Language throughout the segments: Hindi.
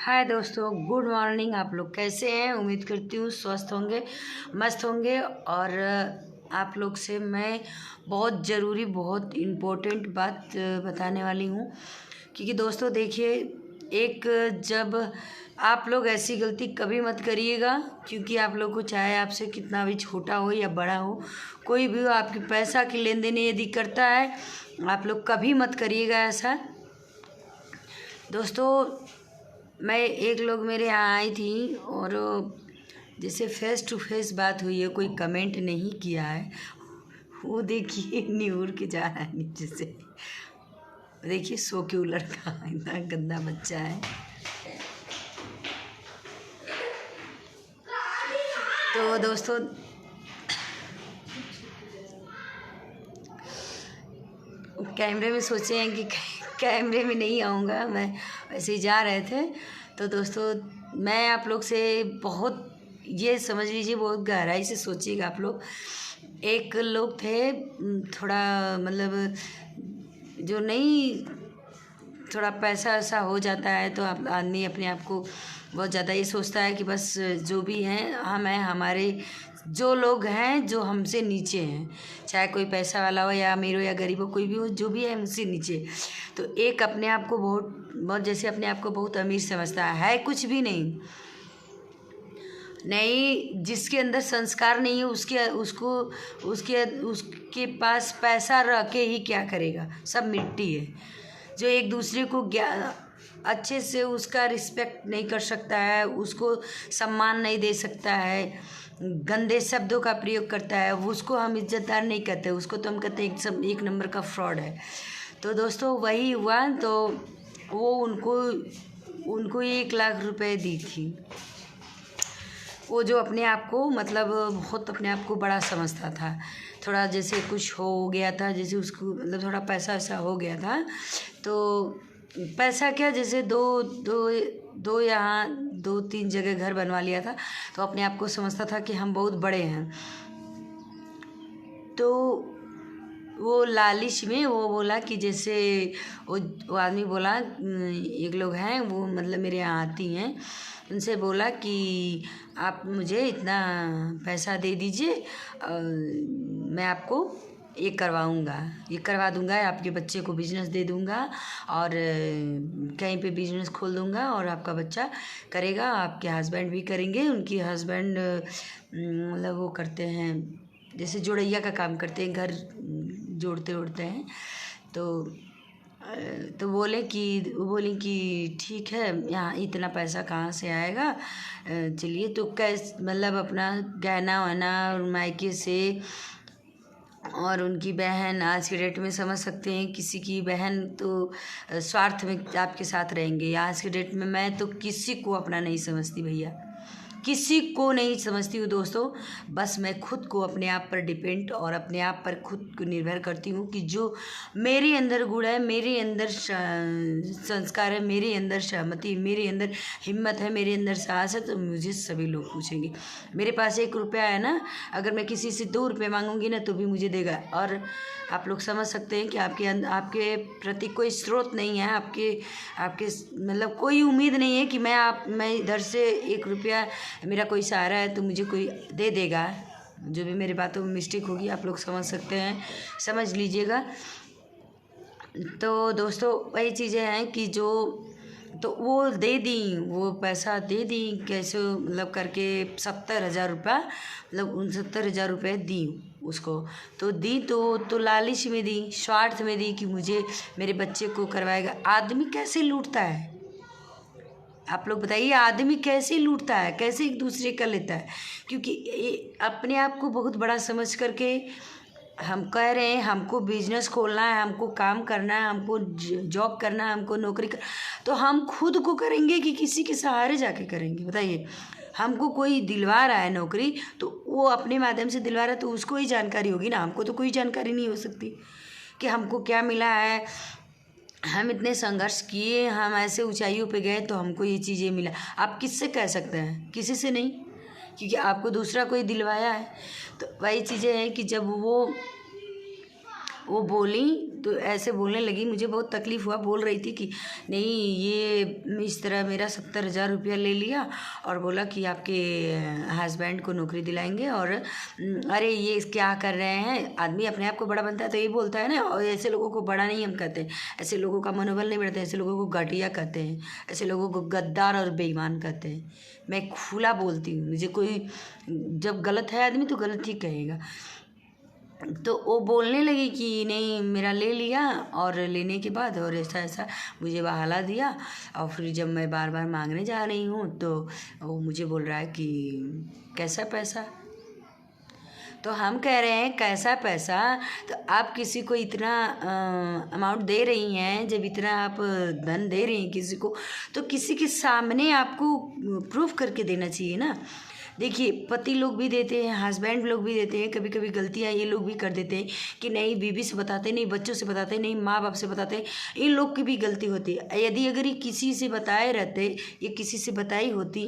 हाय दोस्तों, गुड मॉर्निंग। आप लोग कैसे हैं? उम्मीद करती हूँ स्वस्थ होंगे, मस्त होंगे। और आप लोग से मैं बहुत ज़रूरी, बहुत इम्पोर्टेंट बात बताने वाली हूँ। क्योंकि दोस्तों देखिए, जब आप लोग ऐसी गलती कभी मत करिएगा, क्योंकि आप लोग को चाहे आपसे कितना भी छोटा हो या बड़ा हो, कोई भी हो, आपके पैसा की लेन देन यदि करता है, आप लोग कभी मत करिएगा ऐसा। दोस्तों एक लोग मेरे यहाँ आई थी और जैसे फेस टू फेस बात हुई है, कोई कमेंट नहीं किया है। वो देखिए निहुर के जा रहा है नीचे से। देखिए सो क्यों लड़का, इतना गंदा बच्चा है। तो दोस्तों कैमरे में सोचे हैं कि कैमरे में नहीं आऊँगा, मैं वैसे ही जा रहे थे। तो दोस्तों मैं आप लोग से बहुत, ये समझ लीजिए, बहुत गहराई से सोचिएगा आप लोग। एक लोग थे, थोड़ा मतलब जो नहीं, थोड़ा पैसा ऐसा हो जाता है तो आप आदमी अपने आप को बहुत ज़्यादा ये सोचता है कि बस जो भी हैं हम हैं, हमारे जो लोग हैं जो हमसे नीचे हैं, चाहे कोई पैसा वाला हो या अमीर हो या गरीब हो, कोई भी हो, जो भी है हमसे नीचे। तो एक अपने आप को बहुत बहुत जैसे अपने आप को बहुत अमीर समझता है कुछ भी नहीं। नहीं, जिसके अंदर संस्कार नहीं है उसके पास पैसा रह के ही क्या करेगा, सब मिट्टी है। जो एक दूसरे को अच्छे से उसका रिस्पेक्ट नहीं कर सकता है, उसको सम्मान नहीं दे सकता है, गंदे शब्दों का प्रयोग करता है, उसको हम इज्जतदार नहीं कहते, उसको तो हम कहते हैं एक नंबर का फ्रॉड है। तो दोस्तों वही हुआ। तो वो उनको 1 लाख रुपए दी थी। वो जो अपने आप को मतलब बहुत अपने आप को बड़ा समझता था, थोड़ा जैसे कुछ हो गया था, जैसे उसको मतलब थोड़ा पैसा ऐसा हो गया था। तो पैसा क्या, जैसे दो यहाँ 2-3 जगह घर बनवा लिया था, तो अपने आप को समझता था कि हम बहुत बड़े हैं। तो वो लालच में वो बोला कि जैसे वो आदमी बोला, एक लोग हैं वो मतलब मेरे यहाँ आती हैं, उनसे बोला कि आप मुझे इतना पैसा दे दीजिए, मैं आपको ये करवा दूंगा, आपके बच्चे को बिजनेस दे दूंगा और कहीं पे बिजनेस खोल दूंगा और आपका बच्चा करेगा, आपके हस्बैंड भी करेंगे। उनकी हस्बैंड मतलब वो करते हैं, जैसे जोड़ैया का काम करते हैं, घर जोड़ते हैं। तो बोले कि ठीक है, यहाँ इतना पैसा कहाँ से आएगा, चलिए। तो कैसे मतलब अपना गहना वहना और मायके से, और उनकी बहन, आज के डेट में समझ सकते हैं किसी की बहन तो स्वार्थ में आपके साथ रहेंगे। आज के डेट में मैं तो किसी को अपना नहीं समझती भैया, किसी को नहीं समझती हूँ दोस्तों। बस मैं खुद को अपने आप पर डिपेंड और अपने आप पर खुद को निर्भर करती हूँ कि जो मेरे अंदर गुण है, मेरे अंदर संस्कार है, मेरे अंदर सहमति, मेरे अंदर हिम्मत है, मेरे अंदर साहस है, तो मुझे सभी लोग पूछेंगे। मेरे पास 1 रुपया है ना, अगर मैं किसी से 2 रुपये मांगूंगी ना तो भी मुझे देगा। और आप लोग समझ सकते हैं कि आपके प्रति कोई स्रोत नहीं है, आपके मतलब कोई उम्मीद नहीं है कि मैं इधर से 1 रुपया, मेरा कोई सहारा है तो मुझे कोई दे देगा। जो भी मेरी बातों में मिस्टेक होगी आप लोग समझ सकते हैं, समझ लीजिएगा। तो दोस्तों वही चीज़ें हैं कि तो वो दे दी, वो पैसा दे दी कैसे मतलब करके 70,000 रुपया, मतलब 69,000 रुपये दी उसको। तो दी तो लालच में दी, स्वार्थ में दी कि मुझे मेरे बच्चे को करवाएगा। आदमी कैसे लूटता है, आप लोग बताइए, आदमी कैसे लूटता है, कैसे एक दूसरे का लेता है। क्योंकि अपने आप को बहुत बड़ा समझ करके हम कह रहे हैं हमको बिजनेस खोलना है, हमको काम करना है, हमको जॉब करना है, हमको नौकरी तो हम खुद को करेंगे कि किसी के सहारे जाके करेंगे? बताइए। हमको कोई दिलवा रहा है नौकरी तो वो अपने माध्यम से दिलवा रहा है, तो उसको ही जानकारी होगी ना, हमको तो कोई जानकारी नहीं हो सकती कि हमको क्या मिला है। हम इतने संघर्ष किए, हम ऐसे ऊंचाइयों पे गए तो हमको ये चीज़ें मिला। आप किससे कह सकते हैं? किसी से नहीं, क्योंकि आपको दूसरा कोई दिलवाया है। तो वही चीज़ें हैं कि जब वो बोली तो ऐसे बोलने लगी, मुझे बहुत तकलीफ़ हुआ। बोल रही थी कि नहीं, ये इस तरह मेरा 70,000 रुपया ले लिया और बोला कि आपके हस्बैंड को नौकरी दिलाएंगे। और अरे ये क्या कर रहे हैं, आदमी अपने आप को बड़ा बनता है तो यही बोलता है ना। और ऐसे लोगों को बड़ा नहीं हम कहते, ऐसे लोगों का मनोबल नहीं बढ़ता, ऐसे लोगों को घटिया कहते हैं, ऐसे लोगों को गद्दार और बेईमान कहते हैं। मैं खुला बोलती हूँ, मुझे कोई जब गलत है आदमी तो गलत ही कहेगा। तो वो बोलने लगी कि नहीं मेरा ले लिया, और लेने के बाद और ऐसा ऐसा मुझे बहाना दिया। और फिर जब मैं बार बार मांगने जा रही हूँ तो वो मुझे बोल रहा है कि कैसा पैसा। तो हम कह रहे हैं कैसा पैसा, तो आप किसी को इतना अमाउंट दे रही हैं, जब इतना आप धन दे रही हैं किसी को, तो किसी के सामने आपको प्रूफ करके देना चाहिए ना। देखिए, पति लोग भी देते हैं, हस्बैंड लोग भी देते हैं, कभी कभी गलतियाँ ये लोग भी कर देते हैं कि नहीं बीवी से बताते, नहीं बच्चों से बताते, नहीं माँ बाप से बताते। इन लोग की भी गलती होती है। यदि अगर ये किसी से बताए रहते, ये किसी से बताई होती।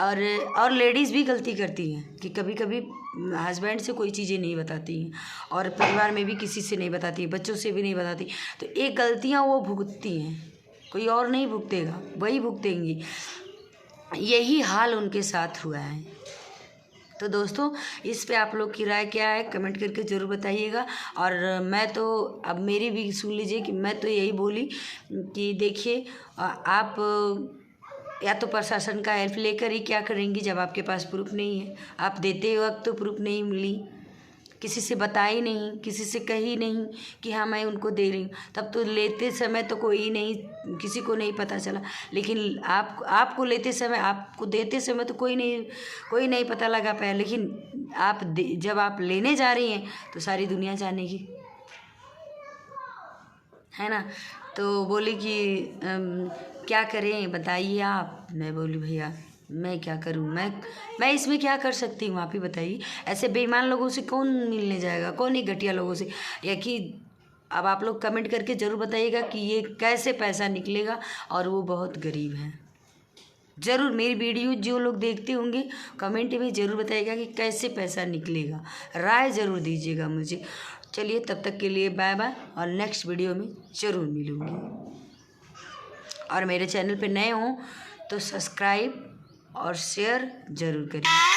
और लेडीज़ भी गलती करती हैं कि कभी कभी हस्बैंड से कोई चीज़ें नहीं बताती हैं, और परिवार में भी किसी से नहीं बताती, बच्चों से भी नहीं बताती। तो ये गलतियाँ वो भुगतती हैं, कोई और नहीं भुगतेगा, वही भुगतेंगी। यही हाल उनके साथ हुआ है। तो दोस्तों, इस पे आप लोग की राय क्या है, कमेंट करके ज़रूर बताइएगा। और मैं तो अब मेरी भी सुन लीजिए कि मैं तो यही बोली कि देखिए, आप या तो प्रशासन का हेल्प लेकर ही क्या करेंगी जब आपके पास प्रूफ नहीं है। आप देते वक्त तो प्रूफ नहीं मिली, किसी से बताई नहीं, किसी से कही नहीं कि हाँ मैं उनको दे रही हूँ, तब तो लेते समय तो कोई नहीं, किसी को नहीं पता चला। लेकिन आपको लेते समय, आपको देते समय तो कोई नहीं पता लगा पाया। लेकिन जब आप लेने जा रही हैं तो सारी दुनिया जानेगी, है ना। तो बोली कि क्या करें बताइए आप। मैं बोली भैया मैं क्या करूं, मैं इसमें क्या कर सकती हूँ, आप ही बताइए। ऐसे बेईमान लोगों से कौन मिलने जाएगा, कौन ही घटिया लोगों से। या कि अब आप लोग कमेंट करके ज़रूर बताइएगा कि ये कैसे पैसा निकलेगा, और वो बहुत गरीब है। ज़रूर मेरी वीडियो जो लोग देखते होंगे कमेंट में ज़रूर बताइएगा कि कैसे पैसा निकलेगा, राय ज़रूर दीजिएगा मुझे। चलिए तब तक के लिए बाय बाय, और नेक्स्ट वीडियो में ज़रूर मिलूँगी। और मेरे चैनल पे नए हों तो सब्सक्राइब और शेयर ज़रूर करिए।